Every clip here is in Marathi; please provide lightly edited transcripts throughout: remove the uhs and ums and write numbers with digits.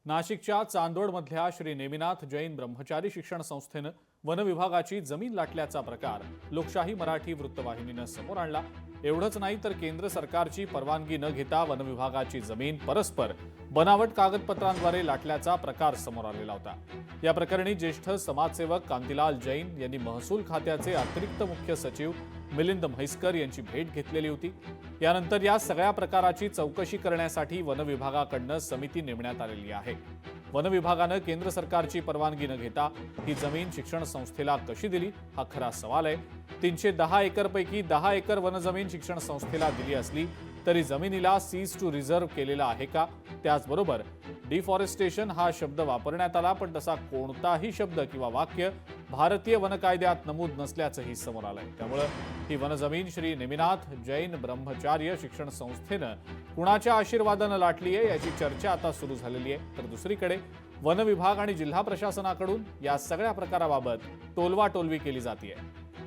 नाशिकच्या चांदोडमधल्या श्री नेमिनाथ जैन ब्रह्मचारी शिक्षण संस्थेनं वन विभागाची जमीन लाटल्याचा प्रकार लोकशाही मराठी वृत्तवाहिनीनं समोर आणला। एवढंच नाही तर केंद्र सरकारची परवानगी न घेता वन विभागाची जमीन परस्पर बनावट कागदपत्रांद्वारे लाटल्याचा प्रकार समोर आलेला होता। या प्रकरणी ज्येष्ठ समाजसेवक कांतीलाल जैन यांनी महसूल खात्याचे अतिरिक्त मुख्य सचिव मिलिंद म्हैसकर यांची भेट घेतलेली होती। यानंतर या सगळ्या प्रकाराची चौकशी करण्यासाठी वन विभागाकडून समिती नेमण्यात आलेली आहे। वन विभागानं केंद्र सरकारची परवानगी न घेता ही जमीन शिक्षण संस्थेला कशी दिली हा खरा सवाल आहे। 310 एकरपैकी 10 एकर वन जमीन शिक्षण संस्थेला दिली असली तरी जमिनीला सीज टू रिझर्व्ह केलेला आहे का? त्याचबरोबर डिफॉरेस्टेशन हा शब्द वापरण्यात आला, पण तसा कोणताही शब्द किंवा वाक्य भारतीय वन कायद्यात नमूद नसल्याचंही समोर आलंय। त्यामुळे ही वन जमीन श्री नेमिनाथ जैन ब्रह्मचार्य शिक्षण संस्थेनं कुणाच्या आशीर्वादानं लाटली आहे याची चर्चा आता सुरू झालेली आहे। तर दुसरीकडे वन विभाग आणि जिल्हा प्रशासनाकडून या सगळ्या प्रकाराबाबत टोलवाटोलवी केली जाते।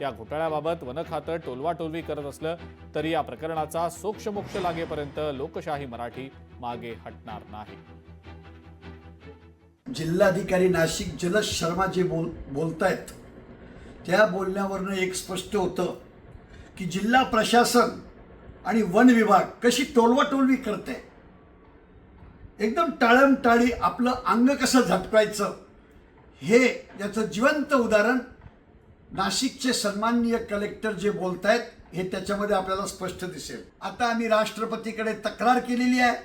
या घोटाळ्याबाबत वन खातं टोलवाटोलवी करत असलं तरी या प्रकरणाचा सोक्षमोक्ष लागेपर्यंत लोकशाही मराठी मागे हटणार नाही। जिल्हाधिकारी नाशिक जलज शर्मा जे बोलतायत त्या बोलण्यावरनं एक स्पष्ट होतं की जिल्हा प्रशासन आणि वन विभाग कशी टोलवाटोलवी करते। एकदम टाळमटाळी आपलं अंग कसं झटकायचं हे याचं जिवंत उदाहरण नाशिकचे सन्माननीय कलेक्टर जे बोलतायत हे त्याच्यामध्ये आपल्याला स्पष्ट दिसेल। आता आम्ही राष्ट्रपतीकडे तक्रार केलेली आहे,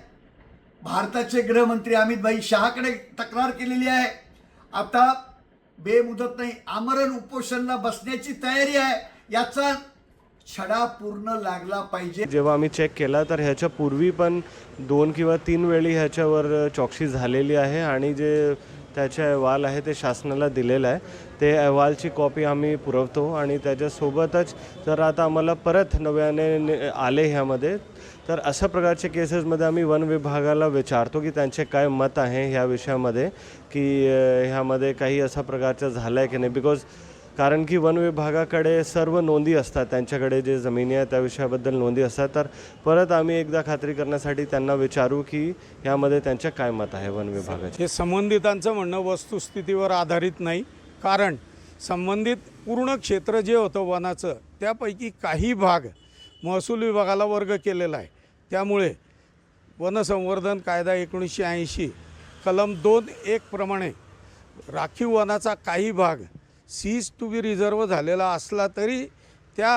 भारताचे गृहमंत्री अमित भाई शहाकडे तक्रार केलेली आहे। आता बेमुदत नाही आमरण उपोषणला बसण्याची तयारी आहे। याचा छडा पूर्ण लागला पाहिजे। जेव्हा आम्ही चेक केला तर ह्याच्या पूर्वी पण 2 किंवा 3 वेळी ह्याच्यावर चौकशी झालेली आहे आणि जे त्याचे अहवाल आहे ते शासनाला दिलेला आहे। ते अहवालची कॉपी आम्ही पुरवतो आणि त्याच्यासोबतच जर आता आम्हाला परत नव्याने आले ह्यामध्ये तर अशा प्रकारचे केसेसमध्ये आम्ही वन विभागाला विचारतो की त्यांचे काय मत आहे ह्या विषयामध्ये की ह्यामध्ये काही अशा प्रकारचं झालं आहे की नाही। कारण की वन विभागाकडे सर्व नोंदी असतात, त्यांच्याकडे जे जमिनी आहे त्या विषयाबद्दल नोंदी असतात। तर परत आम्ही एकदा खात्री करण्यासाठी त्यांना विचारू की ह्यामध्ये त्यांचे काय मत आहे वन विभागाचे। हे संबंधितांचं म्हणणं वस्तुस्थितीवर आधारित नाही, कारण संबंधित पूर्ण क्षेत्र जे होतं वनाचं त्यापैकी काही भाग महसूल विभागाला वर्ग केलेला आहे। त्यामुळे वनसंवर्धन कायदा 1980 कलम 2(1) प्रमाणे राखीव वनाचा काही भाग सीज टू बी रिझर्व्ह झालेला असला तरी त्या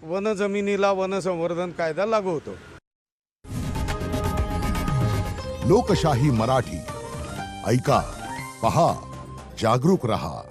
वनजमिनीला वनसंवर्धन कायदा लागू होतो। लोकशाही मराठी ऐका, पहा, जागरूक रहा।